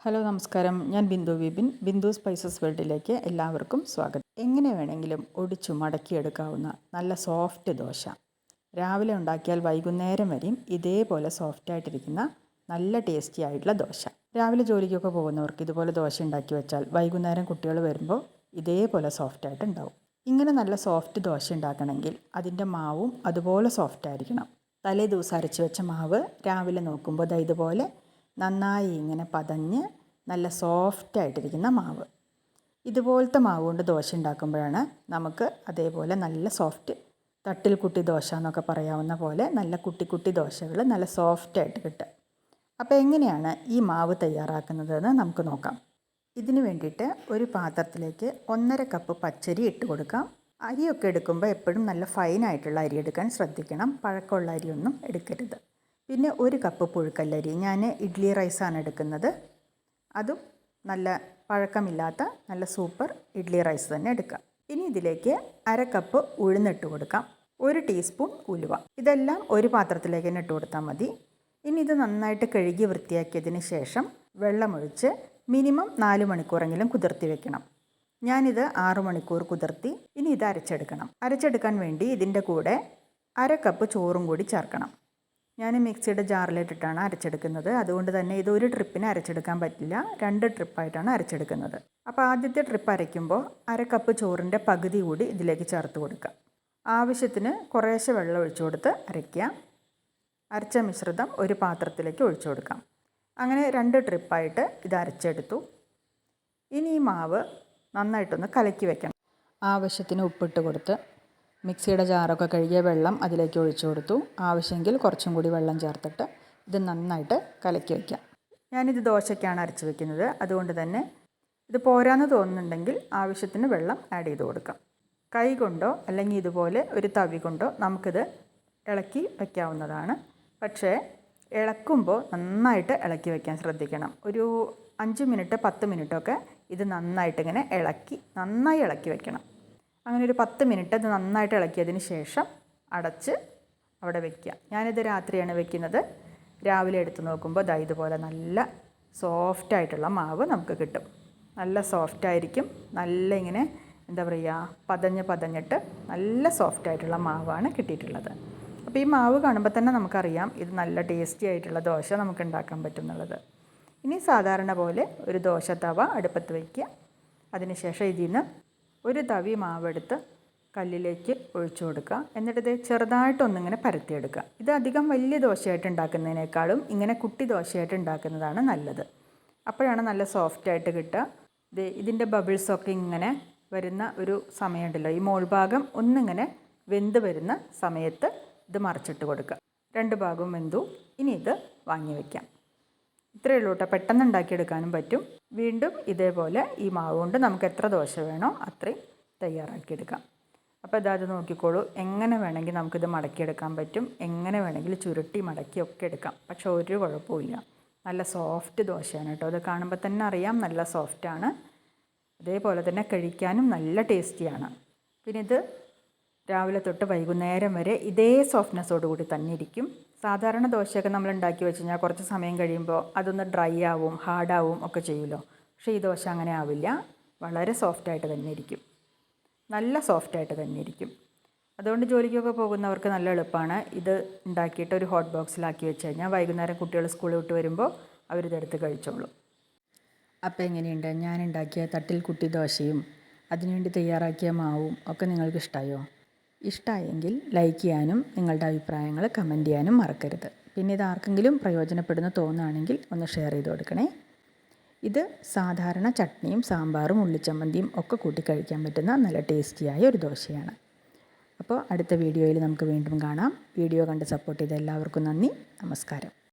Hello നമസ്കാരം, ഞാൻ Bindu Vipin. Bindu spices വേൾഡിലേക്ക് എല്ലാവർക്കും സ്വാഗതം. എങ്ങനെ വേണമെങ്കിലും ഒടിച്ചു മടക്കിയെടുക്കാവുന്ന നല്ല സോഫ്റ്റ് ദോശ. രാവിലെ ഉണ്ടാക്കിയാൽ വൈകുന്നേരം വരെയും ഇതേപോലെ സോഫ്റ്റായിട്ടിരിക്കുന്ന നല്ല ടേസ്റ്റി ആയിട്ടുള്ള ദോശ. രാവിലെ ജോലിക്കൊക്കെ പോകുന്നവർക്ക് ഇതുപോലെ ദോശ ഉണ്ടാക്കി വെച്ചാൽ വൈകുന്നേരം കുട്ടികൾ വരുമ്പോൾ ഇതേപോലെ സോഫ്റ്റായിട്ട് ഉണ്ടാവും. ഇങ്ങനെ നല്ല സോഫ്റ്റ് ദോശ ഉണ്ടാക്കണമെങ്കിൽ അതിൻ്റെ മാവും അതുപോലെ സോഫ്റ്റ് ആയിരിക്കണം. തലേ ദിവസം അരച്ച് വെച്ച മാവ് രാവിലെ നോക്കുമ്പോൾ ഇതുപോലെ നന്നായി ഇങ്ങനെ പതഞ്ഞ് നല്ല സോഫ്റ്റായിട്ടിരിക്കുന്ന മാവ്. ഇതുപോലത്തെ മാവ് കൊണ്ട് ദോശ ഉണ്ടാക്കുമ്പോഴാണ് നമുക്ക് അതേപോലെ നല്ല സോഫ്റ്റ് തട്ടിൽ കുട്ടി ദോശ എന്നൊക്കെ പറയാവുന്ന പോലെ നല്ല കുട്ടി കുട്ടി ദോശകൾ നല്ല സോഫ്റ്റായിട്ട് കിട്ടുക. അപ്പോൾ എങ്ങനെയാണ് ഈ മാവ് തയ്യാറാക്കുന്നതെന്ന് നമുക്ക് നോക്കാം. ഇതിന് വേണ്ടിയിട്ട് ഒരു പാത്രത്തിലേക്ക് 1.5 കപ്പ് പച്ചരി ഇട്ട് കൊടുക്കാം. അരിയൊക്കെ എടുക്കുമ്പോൾ എപ്പോഴും നല്ല ഫൈനായിട്ടുള്ള അരി എടുക്കാൻ ശ്രദ്ധിക്കണം. പഴക്കമുള്ള അരിയൊന്നും എടുക്കരുത്. പിന്നെ 1 കപ്പ് പുഴുക്കല്ലരി, ഞാൻ ഇഡ്ഡലി റൈസാണ് എടുക്കുന്നത്. അതും നല്ല പഴക്കമില്ലാത്ത നല്ല സൂപ്പർ ഇഡ്ഡലി റൈസ് തന്നെ എടുക്കാം. ഇനി ഇതിലേക്ക് 1/2 കപ്പ് ഉഴുന്നിട്ട് കൊടുക്കാം. 1 ടീസ്പൂൺ ഉലുവ. ഇതെല്ലാം ഒരു പാത്രത്തിലേക്ക് തന്നെ ഇട്ട് കൊടുത്താൽ മതി. ഇനി ഇത് നന്നായിട്ട് കഴുകി വൃത്തിയാക്കിയതിന് ശേഷം വെള്ളമൊഴിച്ച് മിനിമം 4 മണിക്കൂറെങ്കിലും കുതിർത്തി വെക്കണം. ഞാനിത് 6 മണിക്കൂർ കുതിർത്തി. ഇനി ഇത് അരച്ചെടുക്കണം. അരച്ചെടുക്കാൻ വേണ്ടി ഇതിൻ്റെ കൂടെ 1/2 കപ്പ് ചോറും കൂടി ചേർക്കണം. ഞാൻ മിക്സിയുടെ ജാറിലിട്ടിട്ടാണ് അരച്ചെടുക്കുന്നത്. അതുകൊണ്ട് തന്നെ ഇത് ഒരു ട്രിപ്പിന് അരച്ചെടുക്കാൻ പറ്റില്ല, 2 ട്രിപ്പായിട്ടാണ് അരച്ചെടുക്കുന്നത്. അപ്പോൾ ആദ്യത്തെ ട്രിപ്പ് അരയ്ക്കുമ്പോൾ 1/2 കപ്പ് ചോറിൻ്റെ പകുതി കൂടി ഇതിലേക്ക് ചേർത്ത് കൊടുക്കുക. ആവശ്യത്തിന് കുറേശ്ശെ വെള്ളം ഒഴിച്ചു കൊടുത്ത് അരയ്ക്കുക. അരച്ച മിശ്രിതം ഒരു പാത്രത്തിലേക്ക് ഒഴിച്ചു കൊടുക്കാം. അങ്ങനെ 2 ട്രിപ്പായിട്ട് ഇത് അരച്ചെടുത്തു. ഇനി ഈ മാവ് നന്നായിട്ടൊന്ന് കലക്കി വെക്കണം. ആവശ്യത്തിന് ഉപ്പിട്ട് കൊടുത്ത് മിക്സിയുടെ ജാറൊക്കെ കഴുകിയ വെള്ളം അതിലേക്ക് ഒഴിച്ചു കൊടുത്തു. ആവശ്യമെങ്കിൽ കുറച്ചും കൂടി വെള്ളം ചേർത്തിട്ട് ഇത് നന്നായിട്ട് കലക്കി വയ്ക്കാം. ഞാനിത് ദോശയ്ക്കാണ് അരച്ച് വയ്ക്കുന്നത്. അതുകൊണ്ട് തന്നെ ഇത് പോരാന്ന് തോന്നുന്നുണ്ടെങ്കിൽ ആവശ്യത്തിന് വെള്ളം ആഡ് ചെയ്ത് കൊടുക്കാം. കൈ കൊണ്ടോ അല്ലെങ്കിൽ ഇതുപോലെ ഒരു തവി കൊണ്ടോ നമുക്കിത് ഇളക്കി വയ്ക്കാവുന്നതാണ്. പക്ഷേ ഇളക്കുമ്പോൾ നന്നായിട്ട് ഇളക്കി വയ്ക്കാൻ ശ്രദ്ധിക്കണം. ഒരു 5 മിനിറ്റ് 10 മിനിറ്റൊക്കെ ഇത് നന്നായിട്ടിങ്ങനെ നന്നായി ഇളക്കി വയ്ക്കണം. അങ്ങനെ ഒരു 10 മിനിറ്റ് അത് നന്നായിട്ട് ഇളക്കിയതിന് ശേഷം അടച്ച് അവിടെ വയ്ക്കുക. ഞാനിത് രാത്രിയാണ് വെക്കുന്നത്. രാവിലെ എടുത്ത് നോക്കുമ്പോൾ ഇതുപോലെ നല്ല സോഫ്റ്റായിട്ടുള്ള മാവ് നമുക്ക് കിട്ടും. നല്ല സോഫ്റ്റായിരിക്കും. നല്ല ഇങ്ങനെ എന്താ പറയുക, പതഞ്ഞിട്ട് നല്ല സോഫ്റ്റായിട്ടുള്ള മാവാണ് കിട്ടിയിട്ടുള്ളത്. അപ്പോൾ ഈ മാവ് കാണുമ്പോൾ തന്നെ നമുക്കറിയാം ഇത് നല്ല ടേസ്റ്റി ആയിട്ടുള്ള ദോശ നമുക്ക് ഉണ്ടാക്കാൻ പറ്റും എന്നുള്ളത്. ഇനി സാധാരണ പോലെ ഒരു ദോശ തവ അടുപ്പത്ത് വയ്ക്കുക. അതിനുശേഷം ഇതിൽ നിന്ന് ഒരു തവി മാവെടുത്ത് കല്ലിലേക്ക് ഒഴിച്ചു കൊടുക്കുക. എന്നിട്ട് ഇത് ചെറുതായിട്ടൊന്നിങ്ങനെ പരത്തിയെടുക്കുക. ഇത് അധികം വലിയ ദോശയായിട്ട് ഉണ്ടാക്കുന്നതിനേക്കാളും ഇങ്ങനെ കുട്ടി ദോശയായിട്ട് ഉണ്ടാക്കുന്നതാണ് നല്ലത്. അപ്പോഴാണ് നല്ല സോഫ്റ്റായിട്ട് കിട്ടുക. ഇതിൻ്റെ ബബിൾസൊക്കെ ഇങ്ങനെ വരുന്ന ഒരു സമയമുണ്ടല്ലോ, ഈ മോൾഭാഗം ഒന്നിങ്ങനെ വെന്ത് വരുന്ന സമയത്ത് ഇത് മറിച്ചിട്ട് കൊടുക്കുക. 2 ഭാഗവും വെന്തു. ഇനി ഇത് വാങ്ങി വയ്ക്കാം. ഇത്രയേ ഉള്ളൂ കേട്ടോ. പെട്ടെന്ന് ഉണ്ടാക്കിയെടുക്കാനും പറ്റും. വീണ്ടും ഇതേപോലെ ഈ മാവ് കൊണ്ട് നമുക്ക് എത്ര ദോശ വേണോ അത്രയും തയ്യാറാക്കിയെടുക്കാം. അപ്പോൾ അത് നോക്കിക്കോളൂ. എങ്ങനെ വേണമെങ്കിൽ നമുക്കിത് മടക്കിയെടുക്കാൻ പറ്റും. എങ്ങനെ വേണമെങ്കിൽ ചുരുട്ടി മടക്കിയൊക്കെ എടുക്കാം. പക്ഷെ ഒരു കുഴപ്പമില്ല. നല്ല സോഫ്റ്റ് ദോശയാണ് കേട്ടോ. അത് കാണുമ്പോൾ തന്നെ അറിയാം നല്ല സോഫ്റ്റാണ്. അതേപോലെ തന്നെ കഴിക്കാനും നല്ല ടേസ്റ്റിയാണ്. പിന്നെ ഇത് രാവിലെ തൊട്ട് വൈകുന്നേരം വരെ ഇതേ സോഫ്റ്റ്നെസ്സോട് കൂടി തന്നെ ഇരിക്കും. സാധാരണ ദോശയൊക്കെ നമ്മൾ ഉണ്ടാക്കി വെച്ച് കഴിഞ്ഞാൽ കുറച്ച് സമയം കഴിയുമ്പോൾ അതൊന്ന് ഡ്രൈ ആവും, ഹാർഡാവും ഒക്കെ ചെയ്യുമല്ലോ. പക്ഷേ ഈ ദോശ അങ്ങനെ ആവില്ല. വളരെ സോഫ്റ്റായിട്ട് തന്നെ ഇരിക്കും. നല്ല സോഫ്റ്റായിട്ട് തന്നെ ഇരിക്കും. അതുകൊണ്ട് ജോലിക്കൊക്കെ പോകുന്നവർക്ക് നല്ല എളുപ്പമാണ്. ഇത് ഉണ്ടാക്കിയിട്ട് ഒരു ഹോട്ട് ബോക്സിലാക്കി വെച്ച് കഴിഞ്ഞാൽ വൈകുന്നേരം കുട്ടികൾ സ്കൂളിൽ വിട്ട് വരുമ്പോൾ അവരിതെടുത്ത് കഴിച്ചോളും. അപ്പോൾ എങ്ങനെയുണ്ട് ഞാൻ ഉണ്ടാക്കിയ തട്ടിൽ കുട്ടി ദോശയും അതിനുവേണ്ടി തയ്യാറാക്കിയ മാവും ഒക്കെ നിങ്ങൾക്ക് ഇഷ്ടമായോ? ഇഷ്ടമായെങ്കിൽ ലൈക്ക് ചെയ്യാനും നിങ്ങളുടെ അഭിപ്രായങ്ങൾ കമൻറ്റ് ചെയ്യാനും മറക്കരുത്. പിന്നെ ഇത് ആർക്കെങ്കിലും പ്രയോജനപ്പെടുന്ന തോന്നുകയാണെങ്കിൽ ഒന്ന് ഷെയർ ചെയ്ത് കൊടുക്കണേ. ഇത് സാധാരണ ചട്നിയും സാമ്പാറും ഉള്ളിച്ചമ്മന്തിയും ഒക്കെ കൂട്ടി കഴിക്കാൻ പറ്റുന്ന നല്ല ടേസ്റ്റിയായ ഒരു ദോശയാണ്. അപ്പോൾ അടുത്ത വീഡിയോയിൽ നമുക്ക് വീണ്ടും കാണാം. വീഡിയോ കണ്ട് സപ്പോർട്ട് ചെയ്ത എല്ലാവർക്കും നന്ദി. നമസ്കാരം.